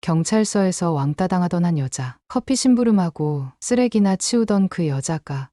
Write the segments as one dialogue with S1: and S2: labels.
S1: 경찰서에서 왕따 당하던 한 여자, 커피 심부름하고 쓰레기나 치우던 그 여자가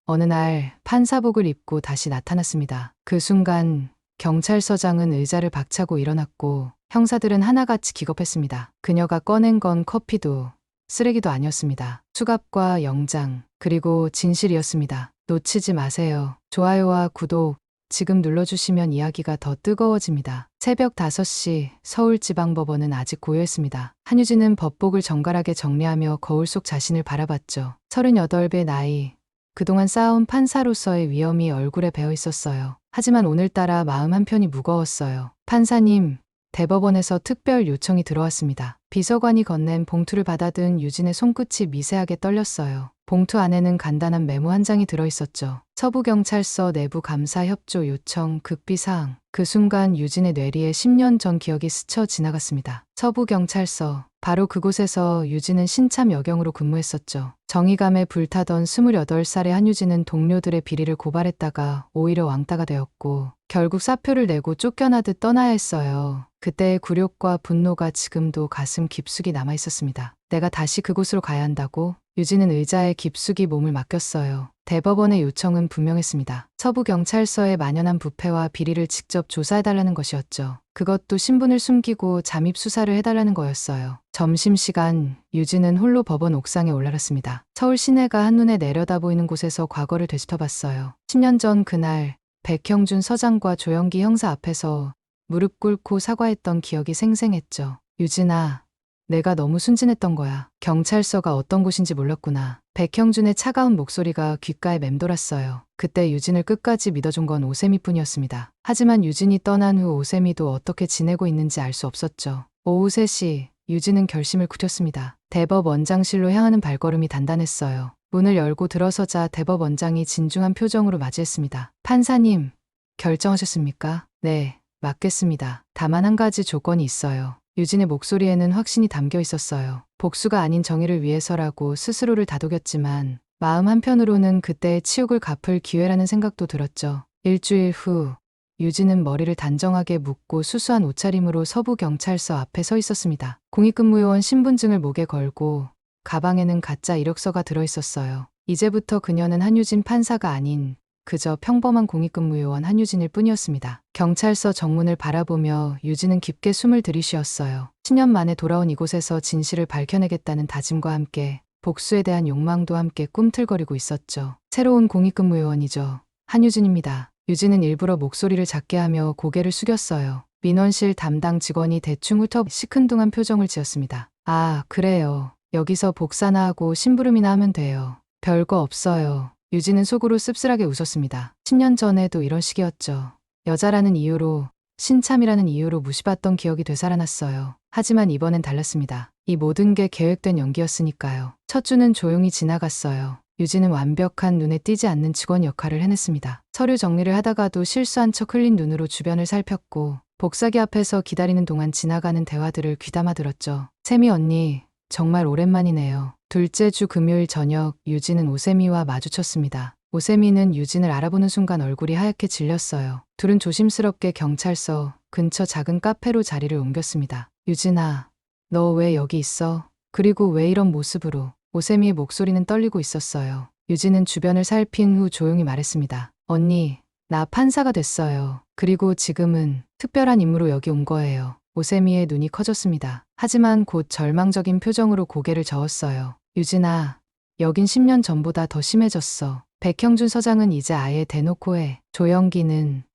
S1: 어느 날 판사복을 입고 다시 나타났습니다. 그 순간 경찰서장은 의자를 박차고 일어났고 형사들은 하나같이 기겁했습니다. 그녀가 꺼낸 건 커피도 쓰레기도 아니었습니다. 수갑과 영장, 그리고 진실이었습니다. 놓치지 마세요. 좋아요와 구독 지금 눌러주시면 이야기가 더 뜨거워집니다. 새벽 5시 서울지방법원은 아직 고요했습니다. 한유진은 법복을 정갈하게 정리하며 거울 속 자신을 바라봤죠. 38배 나이, 그동안 쌓아온 판사로서의 위엄이 얼굴에 배어 있었어요. 하지만 오늘따라 마음 한편이 무거웠어요. 판사님, 대법원에서 특별 요청이 들어왔습니다. 비서관이 건넨 봉투를 받아든 유진의 손끝이 미세하게 떨렸어요. 봉투 안에는 간단한 메모 한 장이 들어있었죠. 서부경찰서 내부 감사 협조 요청 극비사항. 그 순간 유진의 뇌리에 10년 전 기억이 스쳐 지나갔습니다. 서부경찰서. 바로 그곳에서 유진은 신참 여경으로 근무했었죠. 정의감에 불타던 28살의 한유진은 동료들의 비리를 고발했다가 오히려 왕따가 되었고 결국 사표를 내고 쫓겨나듯 떠나야 했어요. 그때의 굴욕과 분노가 지금도 가슴 깊숙이 남아있었습니다. 내가 다시 그곳으로 가야 한다고? 유진은 의자에 깊숙이 몸을 맡겼어요. 대법원의 요청은 분명했습니다. 서부경찰서의 만연한 부패와 비리를 직접 조사해달라는 것이었죠. 그것도 신분을 숨기고 잠입 수사를 해달라는 거였어요. 점심시간, 유진은 홀로 법원 옥상에 올라갔습니다. 서울 시내가 한눈에 내려다 보이는 곳에서 과거를 되짚어봤어요. 10년 전 그날, 백형준 서장과 조영기 형사 앞에서 무릎 꿇고 사과했던 기억이 생생했죠. 유진아, 내가 너무 순진했던 거야. 경찰서가 어떤 곳인지 몰랐구나. 백형준의 차가운 목소리가 귓가에 맴돌았어요. 그때 유진을 끝까지 믿어준 건 오세미뿐이었습니다. 하지만 유진이 떠난 후 오세미도 어떻게 지내고 있는지 알 수 없었죠. 오후 3시, 유진은 결심을 굳혔습니다. 대법원장실로 향하는 발걸음이 단단했어요. 문을 열고 들어서자 대법원장이 진중한 표정으로 맞이했습니다. 판사님, 결정하셨습니까? 네, 맡겠습니다. 다만 한 가지 조건이 있어요. 유진의 목소리에는 확신이 담겨 있었어요. 복수가 아닌 정의를 위해서라고 스스로를 다독였지만 마음 한편으로는 그때의 치욕을 갚을 기회라는 생각도 들었죠. 일주일 후 유진은 머리를 단정하게 묶고 수수한 옷차림으로 서부경찰서 앞에 서 있었습니다. 공익근무요원 신분증을 목에 걸고 가방에는 가짜 이력서가 들어있었어요. 이제부터 그녀는 한유진 판사가 아닌 그저 평범한 공익근무요원 한유진일 뿐이었습니다. 경찰서 정문을 바라보며 유진은 깊게 숨을 들이쉬었어요. 10년 만에 돌아온 이곳에서 진실을 밝혀내겠다는 다짐과 함께 복수에 대한 욕망도 함께 꿈틀거리고 있었죠. 새로운 공익근무요원이죠. 한유진입니다. 유진은 일부러 목소리를 작게 하며 고개를 숙였어요. 민원실 담당 직원이 대충 훑어 시큰둥한 표정을 지었습니다. 아, 그래요. 여기서 복사나 하고 심부름이나 하면 돼요. 별거 없어요. 유진은 속으로 씁쓸하게 웃었습니다. 10년 전에도 이런 식이었죠. 여자라는 이유로, 신참이라는 이유로 무시받던 기억이 되살아났어요. 하지만 이번엔 달랐습니다. 이 모든 게 계획된 연기였으니까요. 첫 주는 조용히 지나갔어요. 유진은 완벽한 눈에 띄지 않는 직원 역할을 해냈습니다. 서류 정리를 하다가도 실수한 척 흘린 눈으로 주변을 살폈고 복사기 앞에서 기다리는 동안 지나가는 대화들을 귀담아 들었죠. 세미 언니, 정말 오랜만이네요. 둘째 주 금요일 저녁 유진은 오세미와 마주쳤습니다. 오세미는 유진을 알아보는 순간 얼굴이 하얗게 질렸어요. 둘은 조심스럽게 경찰서 근처 작은 카페로 자리를 옮겼습니다. 유진아, 너 왜 여기 있어? 그리고 왜 이런 모습으로? 오세미의 목소리는 떨리고 있었어요. 유진은 주변을 살핀 후 조용히 말했습니다. 언니, 나 판사가 됐어요. 그리고 지금은 특별한 임무로 여기 온 거예요. 오세미의 눈이 커졌습니다. 하지만 곧 절망적인 표정으로 고개를 저었어요. 유진아, 여긴 10년 전보다 더 심해졌어. 백형준 서장은 이제 아예 대놓고 해.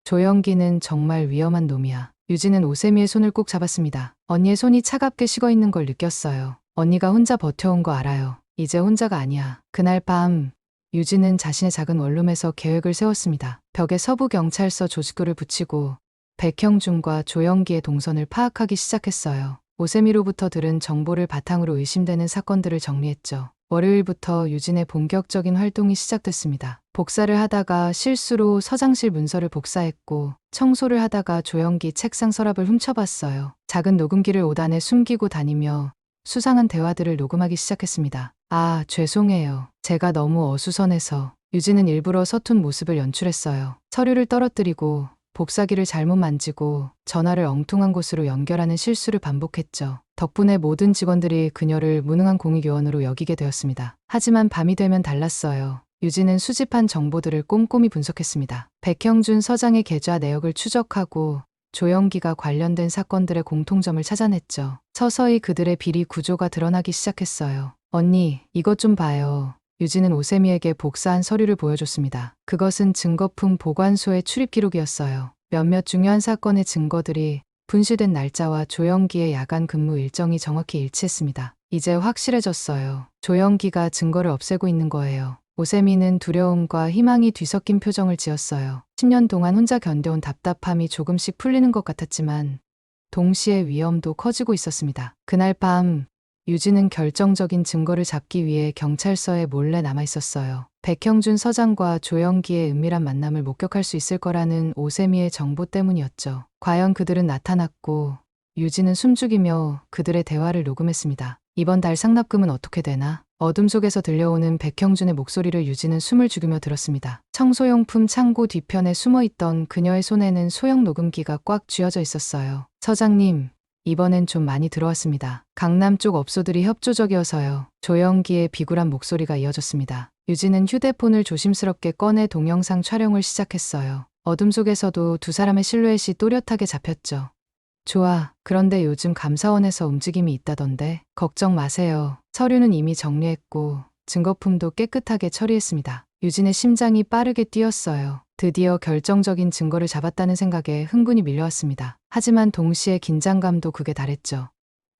S1: 조영기는 정말 위험한 놈이야. 유진은 오세미의 손을 꼭 잡았습니다. 언니의 손이 차갑게 식어 있는 걸 느꼈어요. 언니가 혼자 버텨온 거 알아요. 이제 혼자가 아니야. 그날 밤 유진은 자신의 작은 원룸에서 계획을 세웠습니다. 벽에 서부경찰서 조직구를 붙이고 백형준과 조영기의 동선을 파악하기 시작했어요. 오세미로부터 들은 정보를 바탕으로 의심되는 사건들을 정리했죠. 월요일부터 유진의 본격적인 활동이 시작됐습니다. 복사를 하다가 실수로 서장실 문서를 복사했고 청소를 하다가 조영기 책상 서랍을 훔쳐봤어요. 작은 녹음기를 옷안에 숨기고 다니며 수상한 대화들을 녹음하기 시작했습니다. 아, 죄송해요. 제가 너무 어수선해서. 유진은 일부러 서툰 모습을 연출했어요. 서류를 떨어뜨리고 복사기를 잘못 만지고 전화를 엉뚱한 곳으로 연결하는 실수를 반복했죠. 덕분에 모든 직원들이 그녀를 무능한 공익요원으로 여기게 되었습니다. 하지만 밤이 되면 달랐어요. 유진은 수집한 정보들을 꼼꼼히 분석했습니다. 백형준 서장의 계좌 내역을 추적하고 조영기가 관련된 사건들의 공통점을 찾아냈죠. 서서히 그들의 비리 구조가 드러나기 시작했어요. 언니, 이것 좀 봐요. 유진은 오세미에게 복사한 서류를 보여줬습니다. 그것은 증거품 보관소의 출입 기록이었어요. 몇몇 중요한 사건의 증거들이 분실된 날짜와 조영기의 야간 근무 일정이 정확히 일치했습니다. 이제 확실해졌어요. 조영기가 증거를 없애고 있는 거예요. 오세미는 두려움과 희망이 뒤섞인 표정을 지었어요. 10년 동안 혼자 견뎌온 답답함이 조금씩 풀리는 것 같았지만 동시에 위험도 커지고 있었습니다. 그날 밤 유진은 결정적인 증거를 잡기 위해 경찰서에 몰래 남아 있었어요. 백형준 서장과 조영기의 은밀한 만남을 목격할 수 있을 거라는 오세미의 정보 때문이었죠. 과연 그들은 나타났고 유진은 숨죽이며 그들의 대화를 녹음했습니다. 이번 달 상납금은 어떻게 되나? 어둠 속에서 들려오는 백형준의 목소리를 유진은 숨을 죽이며 들었습니다. 청소용품 창고 뒤편에 숨어있던 그녀의 손에는 소형 녹음기가 꽉 쥐어져 있었어요. 서장님, 이번엔 좀 많이 들어왔습니다. 강남 쪽 업소들이 협조적이어서요. 조영기의 비굴한 목소리가 이어졌습니다. 유진은 휴대폰을 조심스럽게 꺼내 동영상 촬영을 시작했어요. 어둠 속에서도 두 사람의 실루엣이 또렷하게 잡혔죠. 좋아. 그런데 요즘 감사원에서 움직임이 있다던데. 걱정 마세요. 서류는 이미 정리했고 증거품도 깨끗하게 처리했습니다. 유진의 심장이 빠르게 뛰었어요. 드디어 결정적인 증거를 잡았다는 생각에 흥분이 밀려왔습니다. 하지만 동시에 긴장감도 극에 달했죠.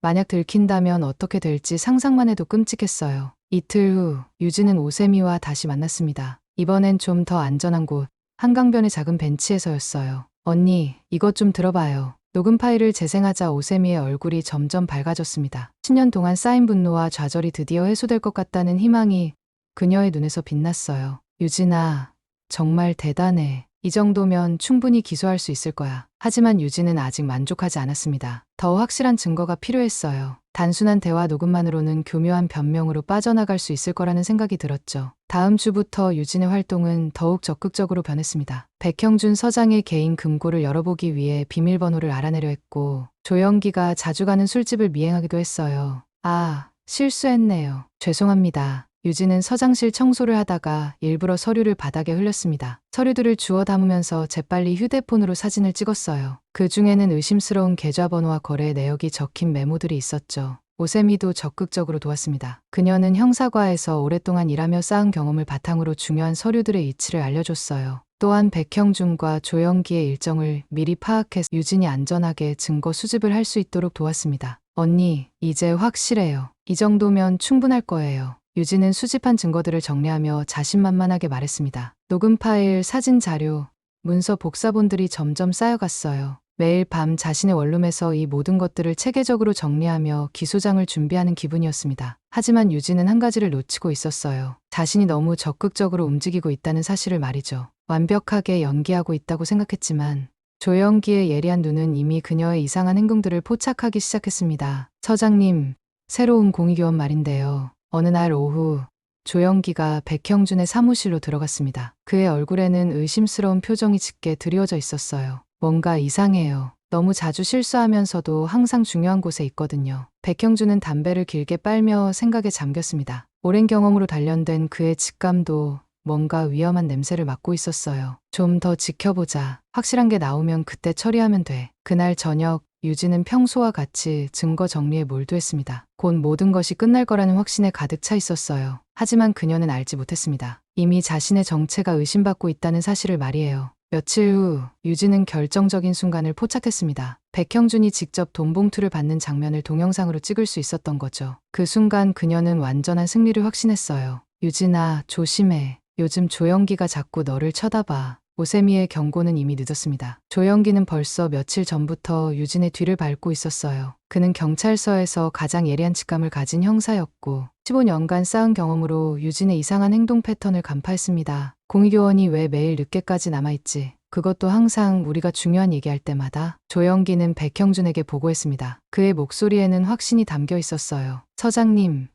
S1: 만약 들킨다면 어떻게 될지 상상만 해도 끔찍했어요. 이틀 후 유진은 오세미와 다시 만났습니다. 이번엔 좀 더 안전한 곳, 한강변의 작은 벤치에서였어요. 언니, 이것 좀 들어봐요. 녹음 파일을 재생하자 오세미의 얼굴이 점점 밝아졌습니다. 10년 동안 쌓인 분노와 좌절이 드디어 해소될 것 같다는 희망이 그녀의 눈에서 빛났어요. 유진아, 정말 대단해. 이 정도면 충분히 기소할 수 있을 거야. 하지만 유진은 아직 만족하지 않았습니다. 더 확실한 증거가 필요했어요. 단순한 대화 녹음만으로는 교묘한 변명으로 빠져나갈 수 있을 거라는 생각이 들었죠. 다음 주부터 유진의 활동은 더욱 적극적으로 변했습니다. 백형준 서장의 개인 금고를 열어보기 위해 비밀번호를 알아내려 했고 조영기가 자주 가는 술집을 미행하기도 했어요. 아, 실수했네요. 죄송합니다. 유진은 서장실 청소를 하다가 일부러 서류를 바닥에 흘렸습니다. 서류들을 주워 담으면서 재빨리 휴대폰으로 사진을 찍었어요. 그 중에는 의심스러운 계좌번호와 거래 내역이 적힌 메모들이 있었죠. 오세미도 적극적으로 도왔습니다. 그녀는 형사과에서 오랫동안 일하며 쌓은 경험을 바탕으로 중요한 서류들의 이치를 알려줬어요. 또한 백형준과 조영기의 일정을 미리 파악해서 유진이 안전하게 증거 수집을 할 수 있도록 도왔습니다. 언니, 이제 확실해요. 이 정도면 충분할 거예요. 유진은 수집한 증거들을 정리하며 자신만만하게 말했습니다. 녹음 파일, 사진 자료, 문서 복사본들이 점점 쌓여갔어요. 매일 밤 자신의 원룸에서 이 모든 것들을 체계적으로 정리하며 기소장을 준비하는 기분이었습니다. 하지만 유진은 한 가지를 놓치고 있었어요. 자신이 너무 적극적으로 움직이고 있다는 사실을 말이죠. 완벽하게 연기하고 있다고 생각했지만 조영기의 예리한 눈은 이미 그녀의 이상한 행동들을 포착하기 시작했습니다. 서장님, 새로운 공익요원 말인데요. 어느 날 오후 조영기가 백형준의 사무실로 들어갔습니다. 그의 얼굴에는 의심스러운 표정이 짙게 드리워져 있었어요. 뭔가 이상해요. 너무 자주 실수하면서도 항상 중요한 곳에 있거든요. 백형준은 담배를 길게 빨며 생각에 잠겼습니다. 오랜 경험으로 단련된 그의 직감도 뭔가 위험한 냄새를 맡고 있었어요. 좀 더 지켜보자. 확실한 게 나오면 그때 처리하면 돼. 그날 저녁 유진은 평소와 같이 증거 정리에 몰두했습니다. 곧 모든 것이 끝날 거라는 확신에 가득 차 있었어요. 하지만 그녀는 알지 못했습니다. 이미 자신의 정체가 의심받고 있다는 사실을 말이에요. 며칠 후 유진은 결정적인 순간을 포착했습니다. 백형준이 직접 돈 봉투를 받는 장면을 동영상으로 찍을 수 있었던 거죠. 그 순간 그녀는 완전한 승리를 확신했어요. 유진아, 조심해. 요즘 조영기가 자꾸 너를 쳐다봐. 오세미의 경고는 이미 늦었습니다. 조영기는 벌써 며칠 전부터 유진의 뒤를 밟고 있었어요. 그는 경찰서에서 가장 예리한 직감을 가진 형사였고 15년간 쌓은 경험으로 유진의 이상한 행동 패턴을 간파했습니다. 공익요원이 왜 매일 늦게까지 남아있지? 그것도 항상 우리가 중요한 얘기할 때마다. 조영기는 백형준에게 보고했습니다. 그의 목소리에는 확신이 담겨 있었어요. 서장님,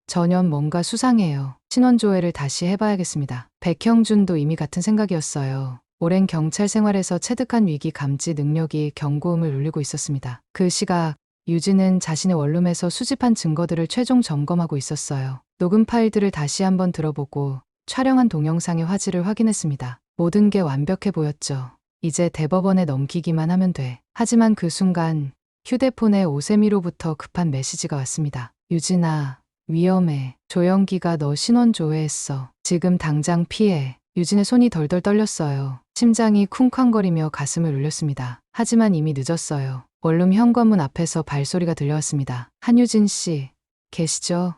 S1: 전혀 뭔가 수상해요. 신원조회를 다시 해봐야겠습니다. 백형준도 이미 같은 생각이었어요. 오랜 경찰 생활에서 체득한 위기 감지 능력이 경고음을 울리고 있었습니다. 그 시각 유진은 자신의 원룸에서 수집한 증거들을 최종 점검하고 있었어요. 녹음 파일들을 다시 한번 들어보고 촬영한 동영상의 화질을 확인했습니다. 모든 게 완벽해 보였죠. 이제 대법원에 넘기기만 하면 돼. 하지만 그 순간 휴대폰에 오세미로부터 급한 메시지가 왔습니다. 유진아, 위험해. 조영기가 너 신원 조회했어. 지금 당장 피해. 유진의 손이 덜덜 떨렸어요. 심장이 쿵쾅거리며 가슴을 울렸습니다. 하지만 이미 늦었어요. 원룸 현관문 앞에서 발소리가 들려왔습니다. 한유진 씨, 계시죠?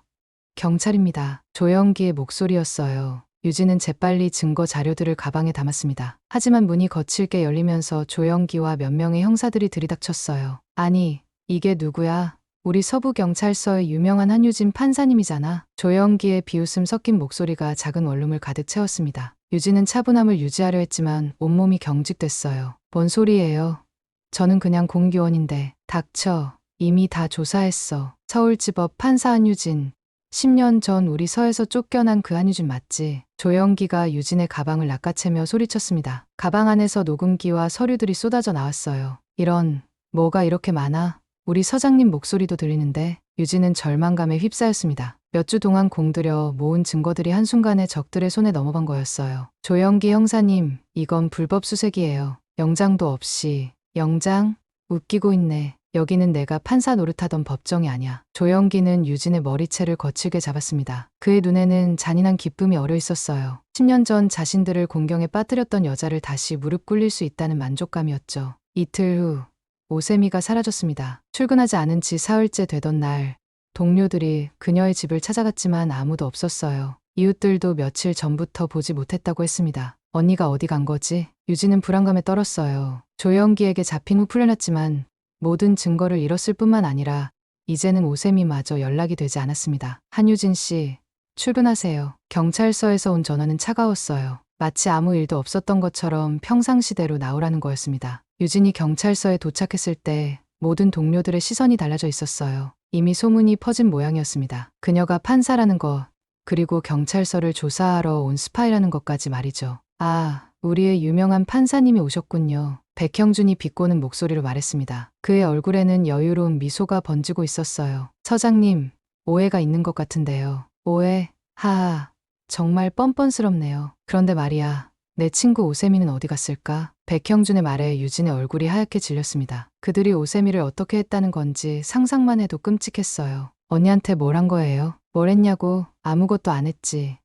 S1: 경찰입니다. 조영기의 목소리였어요. 유진은 재빨리 증거 자료들을 가방에 담았습니다. 하지만 문이 거칠게 열리면서 조영기와 몇 명의 형사들이 들이닥쳤어요. 아니, 이게 누구야? 우리 서부경찰서의 유명한 한유진 판사님이잖아. 조영기의 비웃음 섞인 목소리가 작은 원룸을 가득 채웠습니다. 유진은 차분함을 유지하려 했지만 온몸이 경직됐어요. 뭔 소리예요? 저는 그냥 공기원인데. 닥쳐. 이미 다 조사했어. 서울지법 판사 한유진. 10년 전 우리 서에서 쫓겨난 그 한유진 맞지? 조영기가 유진의 가방을 낚아채며 소리쳤습니다. 가방 안에서 녹음기와 서류들이 쏟아져 나왔어요. 이런, 뭐가 이렇게 많아? 우리 서장님 목소리도 들리는데. 유진은 절망감에 휩싸였습니다. 몇 주 동안 공들여 모은 증거들이 한순간에 적들의 손에 넘어간 거였어요. 조영기 형사님, 이건 불법 수색이에요. 영장도 없이. 영장? 웃기고 있네. 여기는 내가 판사 노릇하던 법정이 아니야. 조영기는 유진의 머리채를 거칠게 잡았습니다. 그의 눈에는 잔인한 기쁨이 어려 있었어요. 10년 전 자신들을 공경에 빠뜨렸던 여자를 다시 무릎 꿇릴 수 있다는 만족감이었죠. 이틀 후 오세미가 사라졌습니다. 출근하지 않은 지 사흘째 되던 날 동료들이 그녀의 집을 찾아갔지만 아무도 없었어요. 이웃들도 며칠 전부터 보지 못했다고 했습니다. 언니가 어디 간 거지? 유진은 불안감에 떨었어요. 조영기에게 잡힌 후 풀려났지만 모든 증거를 잃었을 뿐만 아니라 이제는 오세미마저 연락이 되지 않았습니다. 한유진 씨, 출근하세요. 경찰서에서 온 전화는 차가웠어요. 마치 아무 일도 없었던 것처럼 평상시대로 나오라는 거였습니다. 유진이 경찰서에 도착했을 때 모든 동료들의 시선이 달라져 있었어요. 이미 소문이 퍼진 모양이었습니다. 그녀가 판사라는 것, 그리고 경찰서를 조사하러 온 스파이라는 것까지 말이죠. 아, 우리의 유명한 판사님이 오셨군요. 백형준이 비꼬는 목소리로 말했습니다. 그의 얼굴에는 여유로운 미소가 번지고 있었어요. 서장님, 오해가 있는 것 같은데요. 오해? 하하, 정말 뻔뻔스럽네요. 그런데 말이야, 내 친구 오세미는 어디 갔을까? 백형준의 말에 유진의 얼굴이 하얗게 질렸습니다. 그들이 오세미를 어떻게 했다는 건지 상상만 해도 끔찍했어요. 언니한테 뭘 한 거예요? 뭘 했냐고? 아무것도 안 했지.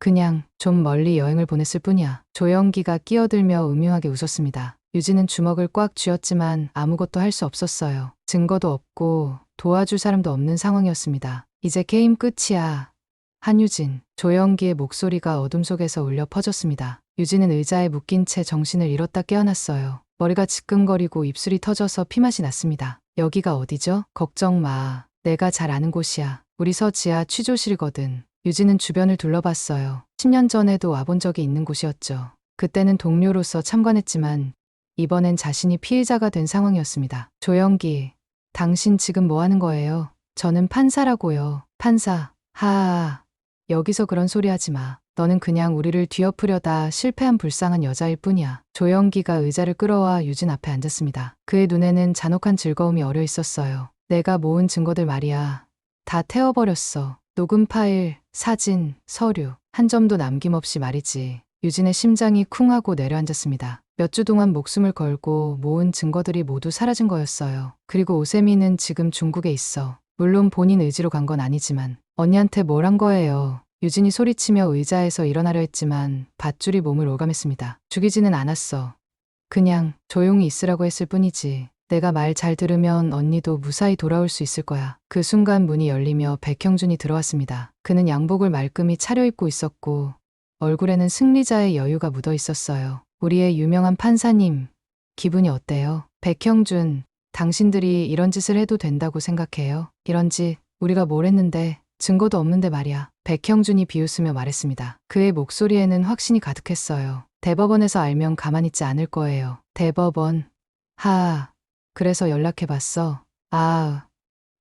S1: 그냥 좀 멀리 여행을 보냈을 뿐이야. 조영기가 끼어들며 음흉하게 웃었습니다. 유진은 주먹을 꽉 쥐었지만 아무것도 할 수 없었어요. 증거도 없고 도와줄 사람도 없는 상황이었습니다. 이제 게임 끝이야. 한유진, 조영기의 목소리가 어둠 속에서 울려 퍼졌습니다. 유진은 의자에 묶인 채 정신을 잃었다 깨어났어요. 머리가 지끈거리고 입술이 터져서 피맛이 났습니다. 여기가 어디죠? 걱정 마. 내가 잘 아는 곳이야. 우리 서 지하 취조실이거든. 유진은 주변을 둘러봤어요. 10년 전에도 와본 적이 있는 곳이었죠. 그때는 동료로서 참관했지만 이번엔 자신이 피해자가 된 상황이었습니다. 조영기, 당신 지금 뭐 하는 거예요? 저는 판사라고요. 판사. 하하. 여기서 그런 소리 하지 마. 너는 그냥 우리를 뒤엎으려다 실패한 불쌍한 여자일 뿐이야. 조영기가 의자를 끌어와 유진 앞에 앉았습니다. 그의 눈에는 잔혹한 즐거움이 어려 있었어요. 내가 모은 증거들 말이야. 다 태워버렸어. 녹음 파일, 사진, 서류. 한 점도 남김없이 말이지. 유진의 심장이 쿵 하고 내려앉았습니다. 몇 주 동안 목숨을 걸고 모은 증거들이 모두 사라진 거였어요. 그리고 오세미는 지금 중국에 있어. 물론 본인 의지로 간 건 아니지만. 언니한테 뭘 한 거예요? 유진이 소리치며 의자에서 일어나려 했지만 밧줄이 몸을 오감했습니다. 죽이지는 않았어. 그냥 조용히 있으라고 했을 뿐이지. 내가 말 잘 들으면 언니도 무사히 돌아올 수 있을 거야. 그 순간 문이 열리며 백형준이 들어왔습니다. 그는 양복을 말끔히 차려입고 있었고 얼굴에는 승리자의 여유가 묻어 있었어요. 우리의 유명한 판사님, 기분이 어때요? 백형준, 당신들이 이런 짓을 해도 된다고 생각해요? 이런 짓, 우리가 뭘 했는데, 증거도 없는데 말이야. 백형준이 비웃으며 말했습니다. 그의 목소리에는 확신이 가득했어요. 대법원에서 알면 가만히 있지 않을 거예요. 대법원. 하하, 그래서 연락해봤어. 아,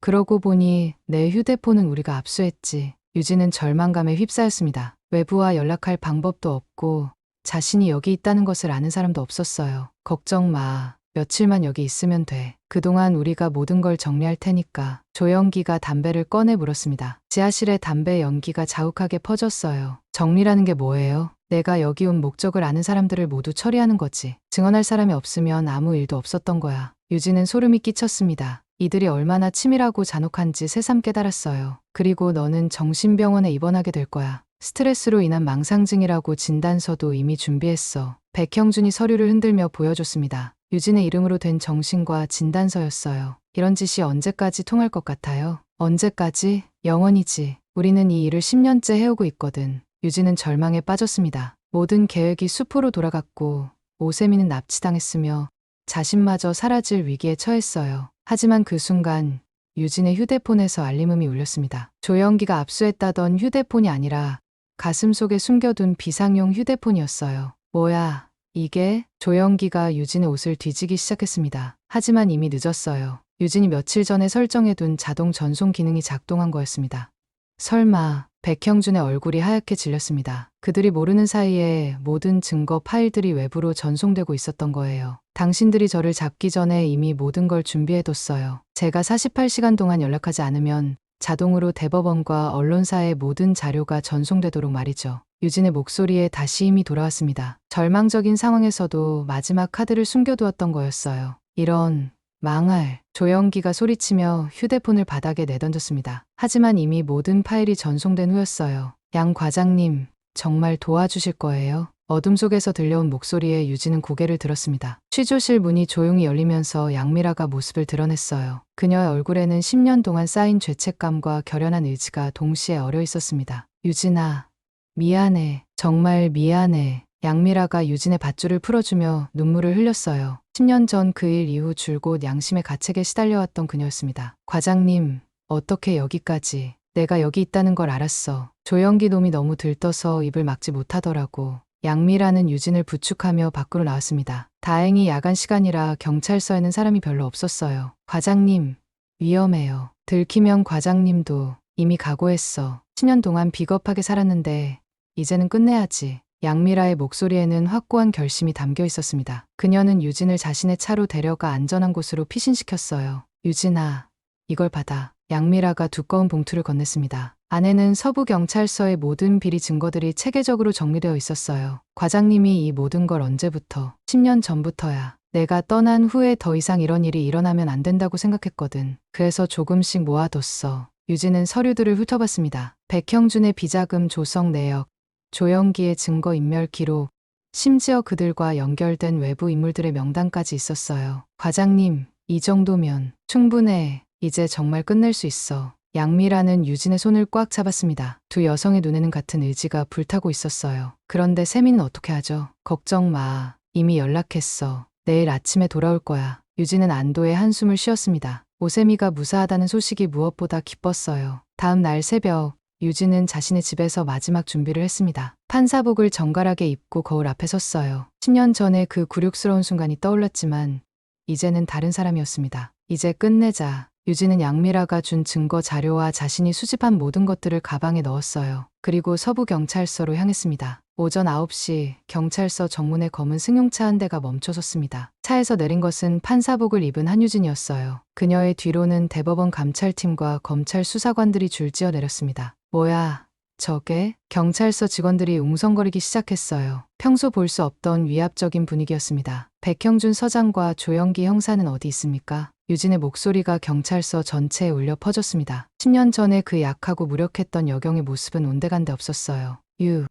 S1: 그러고 보니 내 휴대폰은 우리가 압수했지. 유진은 절망감에 휩싸였습니다. 외부와 연락할 방법도 없고 자신이 여기 있다는 것을 아는 사람도 없었어요. 걱정 마. 며칠만 여기 있으면 돼. 그동안 우리가 모든 걸 정리할 테니까. 조영기가 담배를 꺼내 물었습니다. 지하실에 담배 연기가 자욱하게 퍼졌어요. 정리라는 게 뭐예요? 내가 여기 온 목적을 아는 사람들을 모두 처리하는 거지. 증언할 사람이 없으면 아무 일도 없었던 거야. 유진은 소름이 끼쳤습니다. 이들이 얼마나 치밀하고 잔혹한지 새삼 깨달았어요. 그리고 너는 정신병원에 입원하게 될 거야. 스트레스로 인한 망상증이라고 진단서도 이미 준비했어. 백형준이 서류를 흔들며 보여줬습니다. 유진의 이름으로 된 정신과 진단서였어요. 이런 짓이 언제까지 통할 것 같아요? 언제까지? 영원이지. 우리는 이 일을 10년째 해오고 있거든. 유진은 절망에 빠졌습니다. 모든 계획이 수포로 돌아갔고 오세미는 납치당했으며 자신마저 사라질 위기에 처했어요. 하지만 그 순간 유진의 휴대폰에서 알림음이 울렸습니다. 조영기가 압수했다던 휴대폰이 아니라 가슴속에 숨겨둔 비상용 휴대폰이었어요. 뭐야, 이게? 조영기가 유진의 옷을 뒤지기 시작했습니다. 하지만 이미 늦었어요. 유진이 며칠 전에 설정해둔 자동 전송 기능이 작동한 거였습니다. 설마 백형준의 얼굴이 하얗게 질렸습니다. 그들이 모르는 사이에 모든 증거 파일들이 외부로 전송되고 있었던 거예요. 당신들이 저를 잡기 전에 이미 모든 걸 준비해뒀어요. 제가 48시간 동안 연락하지 않으면 자동으로 대법원과 언론사의 모든 자료가 전송되도록 말이죠. 유진의 목소리에 다시 힘이 돌아왔습니다. 절망적인 상황에서도 마지막 카드를 숨겨두었던 거였어요. 이런 망할. 조영기가 소리치며 휴대폰을 바닥에 내던졌습니다. 하지만 이미 모든 파일이 전송된 후였어요. 양 과장님, 정말 도와주실 거예요? 어둠 속에서 들려온 목소리에 유진은 고개를 들었습니다. 취조실 문이 조용히 열리면서 양미라가 모습을 드러냈어요. 그녀의 얼굴에는 10년 동안 쌓인 죄책감과 결연한 의지가 동시에 어려 있었습니다. 유진아, 미안해. 정말 미안해. 양미라가 유진의 밧줄을 풀어주며 눈물을 흘렸어요. 10년 전 그 일 이후 줄곧 양심의 가책에 시달려왔던 그녀였습니다. 과장님, 어떻게 여기까지. 내가 여기 있다는 걸 알았어. 조영기 놈이 너무 들떠서 입을 막지 못하더라고. 양미라는 유진을 부축하며 밖으로 나왔습니다. 다행히 야간 시간이라 경찰서에는 사람이 별로 없었어요. 과장님, 위험해요. 들키면 과장님도 이미 각오했어. 10년 동안 비겁하게 살았는데 이제는 끝내야지. 양미라의 목소리에는 확고한 결심이 담겨 있었습니다. 그녀는 유진을 자신의 차로 데려가 안전한 곳으로 피신시켰어요. 유진아, 이걸 받아. 양미라가 두꺼운 봉투를 건넸습니다. 안에는 서부경찰서의 모든 비리 증거들이 체계적으로 정리되어 있었어요. 과장님이 이 모든 걸 언제부터? 10년 전부터야. 내가 떠난 후에 더 이상 이런 일이 일어나면 안 된다고 생각했거든. 그래서 조금씩 모아뒀어. 유진은 서류들을 훑어봤습니다. 백형준의 비자금 조성 내역, 조영기의 증거인멸 기록, 심지어 그들과 연결된 외부 인물들의 명단까지 있었어요. 과장님, 이 정도면 충분해. 이제 정말 끝낼 수 있어. 양미라는 유진의 손을 꽉 잡았습니다. 두 여성의 눈에는 같은 의지가 불타고 있었어요. 그런데 세미는 어떻게 하죠? 걱정 마. 이미 연락했어. 내일 아침에 돌아올 거야. 유진은 안도의 한숨을 쉬었습니다. 오세미가 무사하다는 소식이 무엇보다 기뻤어요. 다음 날 새벽, 유진은 자신의 집에서 마지막 준비를 했습니다. 판사복을 정갈하게 입고 거울 앞에 섰어요. 10년 전에 그 굴욕스러운 순간이 떠올랐지만 이제는 다른 사람이었습니다. 이제 끝내자. 유진은 양미라가 준 증거 자료와 자신이 수집한 모든 것들을 가방에 넣었어요. 그리고 서부경찰서로 향했습니다. 오전 9시 경찰서 정문에 검은 승용차 한 대가 멈춰섰습니다. 차에서 내린 것은 판사복을 입은 한유진이었어요. 그녀의 뒤로는 대법원 감찰팀과 검찰 수사관들이 줄지어 내렸습니다. 뭐야, 저게? 경찰서 직원들이 웅성거리기 시작했어요. 평소 볼 수 없던 위압적인 분위기였습니다. 백형준 서장과 조영기 형사는 어디 있습니까? 유진의 목소리가 경찰서 전체에 울려 퍼졌습니다. 10년 전에 그 약하고 무력했던 여경의 모습은 온데간데 없었어요.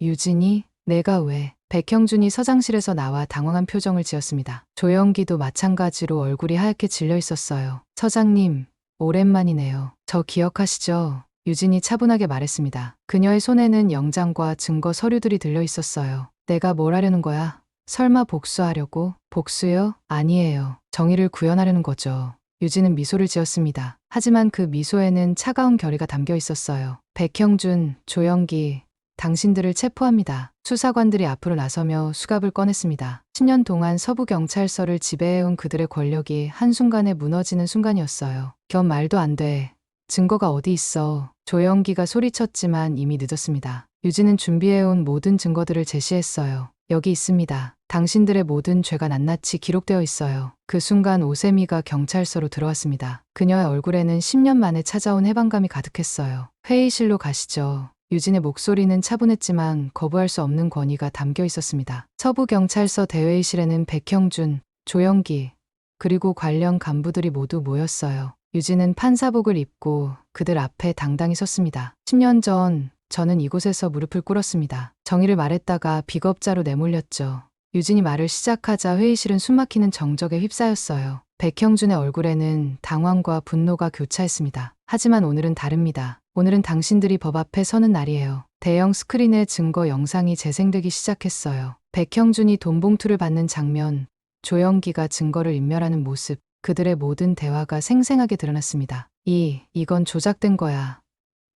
S1: 유진이? 내가 왜? 백형준이 서장실에서 나와 당황한 표정을 지었습니다. 조영기도 마찬가지로 얼굴이 하얗게 질려 있었어요. 서장님, 오랜만이네요. 저 기억하시죠? 유진이 차분하게 말했습니다. 그녀의 손에는 영장과 증거 서류들이 들려 있었어요. 내가 뭘 하려는 거야? 설마 복수하려고? 복수요? 아니에요. 정의를 구현하려는 거죠. 유진은 미소를 지었습니다. 하지만 그 미소에는 차가운 결의가 담겨 있었어요. 백형준, 조영기, 당신들을 체포합니다. 수사관들이 앞으로 나서며 수갑을 꺼냈습니다. 10년 동안 서부경찰서를 지배해온 그들의 권력이 한순간에 무너지는 순간이었어요. 견 말도 안 돼. 증거가 어디 있어. 조영기가 소리쳤지만 이미 늦었습니다. 유진은 준비해온 모든 증거들을 제시했어요. 여기 있습니다. 당신들의 모든 죄가 낱낱이 기록되어 있어요. 그 순간 오세미가 경찰서로 들어왔습니다. 그녀의 얼굴에는 10년 만에 찾아온 해방감이 가득했어요. 회의실로 가시죠. 유진의 목소리는 차분했지만 거부할 수 없는 권위가 담겨 있었습니다. 서부경찰서 대회의실에는 백형준, 조영기, 그리고 관련 간부들이 모두 모였어요. 유진은 판사복을 입고 그들 앞에 당당히 섰습니다. 10년 전 저는 이곳에서 무릎을 꿇었습니다. 정의를 말했다가 비겁자로 내몰렸죠. 유진이 말을 시작하자 회의실은 숨막히는 정적에 휩싸였어요. 백형준의 얼굴에는 당황과 분노가 교차했습니다. 하지만 오늘은 다릅니다. 오늘은 당신들이 법 앞에 서는 날이에요. 대형 스크린에 증거 영상이 재생되기 시작했어요. 백형준이 돈봉투를 받는 장면, 조영기가 증거를 인멸하는 모습, 그들의 모든 대화가 생생하게 드러났습니다. 이건 조작된 거야.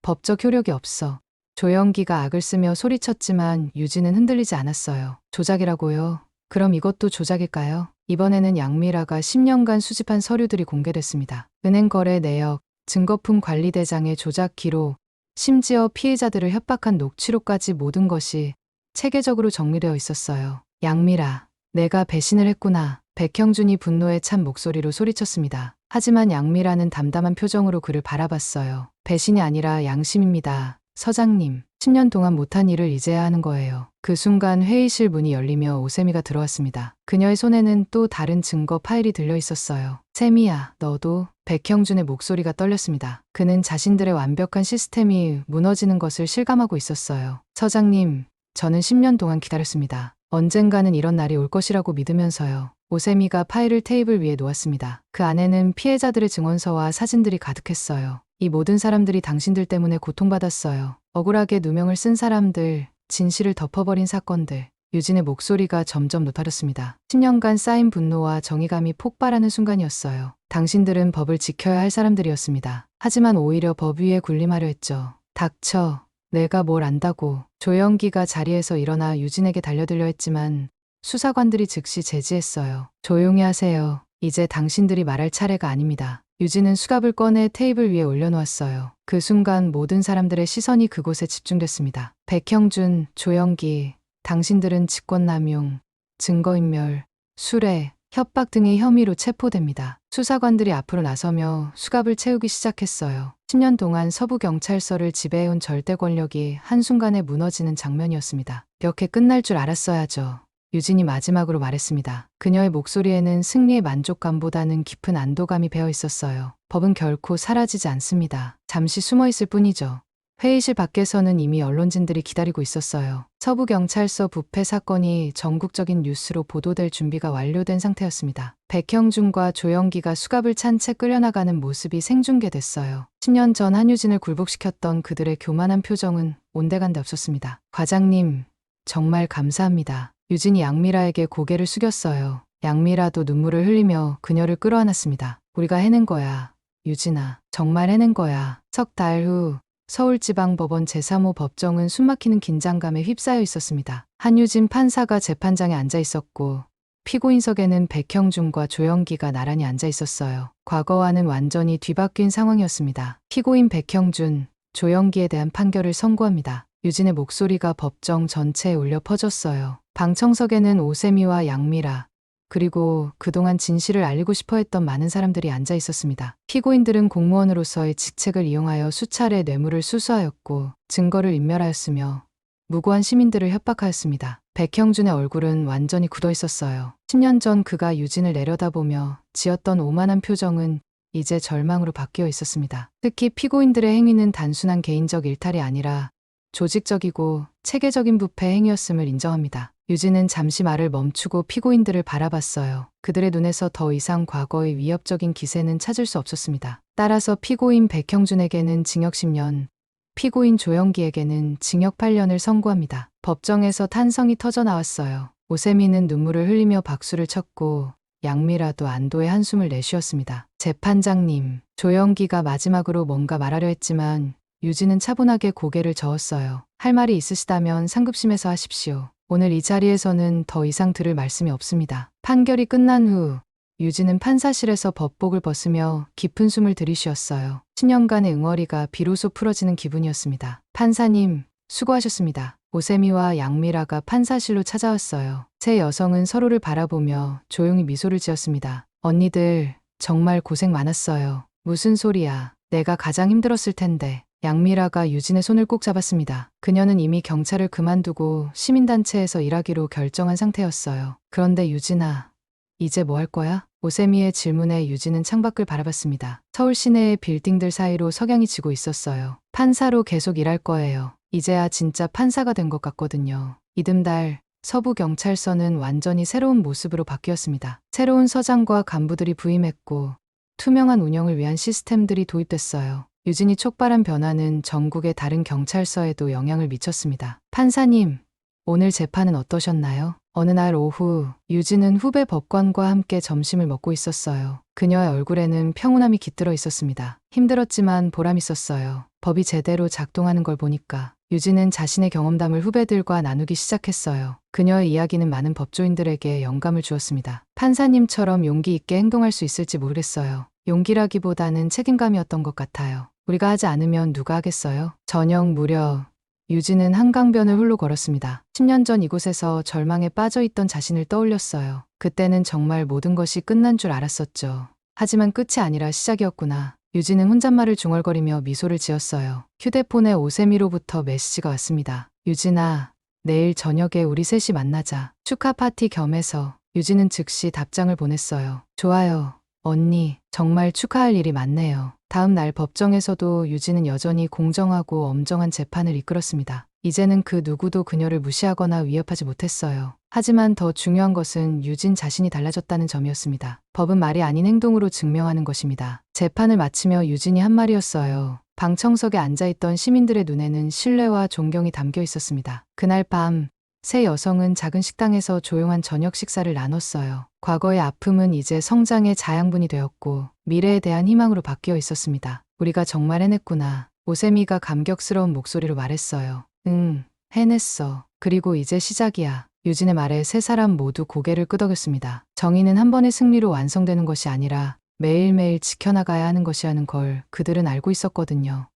S1: 법적 효력이 없어. 조영기가 악을 쓰며 소리쳤지만 유진은 흔들리지 않았어요. 조작이라고요? 그럼 이것도 조작일까요? 이번에는 양미라가 10년간 수집한 서류들이 공개됐습니다. 은행 거래 내역, 증거품 관리대장의 조작 기록, 심지어 피해자들을 협박한 녹취록까지 모든 것이 체계적으로 정리되어 있었어요. 양미라, 내가 배신을 했구나. 백형준이 분노에 찬 목소리로 소리쳤습니다. 하지만 양미라는 담담한 표정으로 그를 바라봤어요. 배신이 아니라 양심입니다. 서장님, 10년 동안 못한 일을 이제야 하는 거예요. 그 순간 회의실 문이 열리며 오세미가 들어왔습니다. 그녀의 손에는 또 다른 증거 파일이 들려 있었어요. 세미야, 너도? 백형준의 목소리가 떨렸습니다. 그는 자신들의 완벽한 시스템이 무너지는 것을 실감하고 있었어요. 서장님, 저는 10년 동안 기다렸습니다. 언젠가는 이런 날이 올 것이라고 믿으면서요. 오세미가 파일을 테이블 위에 놓았습니다. 그 안에는 피해자들의 증언서와 사진들이 가득했어요. 이 모든 사람들이 당신들 때문에 고통받았어요. 억울하게 누명을 쓴 사람들, 진실을 덮어버린 사건들. 유진의 목소리가 점점 높아졌습니다. 10년간 쌓인 분노와 정의감이 폭발하는 순간이었어요. 당신들은 법을 지켜야 할 사람들이었습니다. 하지만 오히려 법 위에 군림하려 했죠. 닥쳐. 내가 뭘 안다고. 조영기가 자리에서 일어나 유진에게 달려들려 했지만 수사관들이 즉시 제지했어요. 조용히 하세요. 이제 당신들이 말할 차례가 아닙니다. 유진은 수갑을 꺼내 테이블 위에 올려놓았어요. 그 순간 모든 사람들의 시선이 그곳에 집중됐습니다. 백형준, 조영기, 당신들은 직권남용, 증거인멸, 술해, 협박 등의 혐의로 체포됩니다. 수사관들이 앞으로 나서며 수갑을 채우기 시작했어요. 10년 동안 서부경찰서를 지배해온 절대 권력이 한순간에 무너지는 장면이었습니다. 이렇게 끝날 줄 알았어야죠. 유진이 마지막으로 말했습니다. 그녀의 목소리에는 승리의 만족감보다는 깊은 안도감이 배어 있었어요. 법은 결코 사라지지 않습니다. 잠시 숨어 있을 뿐이죠. 회의실 밖에서는 이미 언론진들이 기다리고 있었어요. 서부경찰서 부패 사건이 전국적인 뉴스로 보도될 준비가 완료된 상태였습니다. 백형준과 조영기가 수갑을 찬 채 끌려나가는 모습이 생중계됐어요. 10년 전 한유진을 굴복시켰던 그들의 교만한 표정은 온데간데 없었습니다. 과장님, 정말 감사합니다. 유진이 양미라에게 고개를 숙였어요. 양미라도 눈물을 흘리며 그녀를 끌어안았습니다. 우리가 해낸 거야. 유진아, 정말 해낸 거야. 석 달 후 서울지방법원 제3호 법정은 숨막히는 긴장감에 휩싸여 있었습니다. 한유진 판사가 재판장에 앉아 있었고 피고인석에는 백형준과 조영기가 나란히 앉아 있었어요. 과거와는 완전히 뒤바뀐 상황이었습니다. 피고인 백형준, 조영기에 대한 판결을 선고합니다. 유진의 목소리가 법정 전체에 울려 퍼졌어요. 방청석에는 오세미와 양미라, 그리고 그동안 진실을 알리고 싶어 했던 많은 사람들이 앉아 있었습니다. 피고인들은 공무원으로서의 직책을 이용하여 수차례 뇌물을 수수하였고 증거를 인멸하였으며 무고한 시민들을 협박하였습니다. 백형준의 얼굴은 완전히 굳어 있었어요. 10년 전 그가 유진을 내려다보며 지었던 오만한 표정은 이제 절망으로 바뀌어 있었습니다. 특히 피고인들의 행위는 단순한 개인적 일탈이 아니라 조직적이고 체계적인 부패 행위였음을 인정합니다. 유진은 잠시 말을 멈추고 피고인들을 바라봤어요. 그들의 눈에서 더 이상 과거의 위협적인 기세는 찾을 수 없었습니다. 따라서 피고인 백형준에게는 징역 10년, 피고인 조영기에게는 징역 8년을 선고합니다. 법정에서 탄성이 터져 나왔어요. 오세미는 눈물을 흘리며 박수를 쳤고 양미라도 안도의 한숨을 내쉬었습니다. 재판장님, 조영기가 마지막으로 뭔가 말하려 했지만 유진은 차분하게 고개를 저었어요. 할 말이 있으시다면 상급심에서 하십시오. 오늘 이 자리에서는 더 이상 들을 말씀이 없습니다. 판결이 끝난 후 유진은 판사실에서 법복을 벗으며 깊은 숨을 들이쉬었어요. 10년간의 응어리가 비로소 풀어지는 기분이었습니다. 판사님, 수고하셨습니다. 오세미와 양미라가 판사실로 찾아왔어요. 세 여성은 서로를 바라보며 조용히 미소를 지었습니다. 언니들, 정말 고생 많았어요. 무슨 소리야. 내가 가장 힘들었을 텐데. 양미라가 유진의 손을 꼭 잡았습니다. 그녀는 이미 경찰을 그만두고 시민단체에서 일하기로 결정한 상태였어요. 그런데 유진아, 이제 뭐 할 거야? 오세미의 질문에 유진은 창밖을 바라봤습니다. 서울 시내의 빌딩들 사이로 석양이 지고 있었어요. 판사로 계속 일할 거예요. 이제야 진짜 판사가 된 것 같거든요. 이듬달 서부경찰서는 완전히 새로운 모습으로 바뀌었습니다. 새로운 서장과 간부들이 부임했고 투명한 운영을 위한 시스템들이 도입됐어요. 유진이 촉발한 변화는 전국의 다른 경찰서에도 영향을 미쳤습니다. 판사님, 오늘 재판은 어떠셨나요? 어느 날 오후, 유진은 후배 법관과 함께 점심을 먹고 있었어요. 그녀의 얼굴에는 평온함이 깃들어 있었습니다. 힘들었지만 보람 있었어요. 법이 제대로 작동하는 걸 보니까. 유진은 자신의 경험담을 후배들과 나누기 시작했어요. 그녀의 이야기는 많은 법조인들에게 영감을 주었습니다. 판사님처럼 용기 있게 행동할 수 있을지 모르겠어요. 용기라기보다는 책임감이었던 것 같아요. 우리가 하지 않으면 누가 하겠어요? 저녁 무렵 유진은 한강변을 홀로 걸었습니다. 10년 전 이곳에서 절망에 빠져있던 자신을 떠올렸어요. 그때는 정말 모든 것이 끝난 줄 알았었죠. 하지만 끝이 아니라 시작이었구나. 유진은 혼잣말을 중얼거리며 미소를 지었어요. 휴대폰에 오세미로부터 메시지가 왔습니다. 유진아, 내일 저녁에 우리 셋이 만나자. 축하 파티 겸해서. 유진은 즉시 답장을 보냈어요. 좋아요. 언니, 정말 축하할 일이 많네요. 다음 날 법정에서도 유진은 여전히 공정하고 엄정한 재판을 이끌었습니다. 이제는 그 누구도 그녀를 무시하거나 위협하지 못했어요. 하지만 더 중요한 것은 유진 자신이 달라졌다는 점이었습니다. 법은 말이 아닌 행동으로 증명하는 것입니다. 재판을 마치며 유진이 한 말이었어요. 방청석에 앉아있던 시민들의 눈에는 신뢰와 존경이 담겨 있었습니다. 그날 밤, 세 여성은 작은 식당에서 조용한 저녁 식사를 나눴어요. 과거의 아픔은 이제 성장의 자양분이 되었고 미래에 대한 희망으로 바뀌어 있었습니다. 우리가 정말 해냈구나. 오세미가 감격스러운 목소리로 말했어요. 응, 해냈어. 그리고 이제 시작이야. 유진의 말에 세 사람 모두 고개를 끄덕였습니다. 정의는 한 번의 승리로 완성되는 것이 아니라 매일매일 지켜나가야 하는 것이라는 걸 그들은 알고 있었거든요.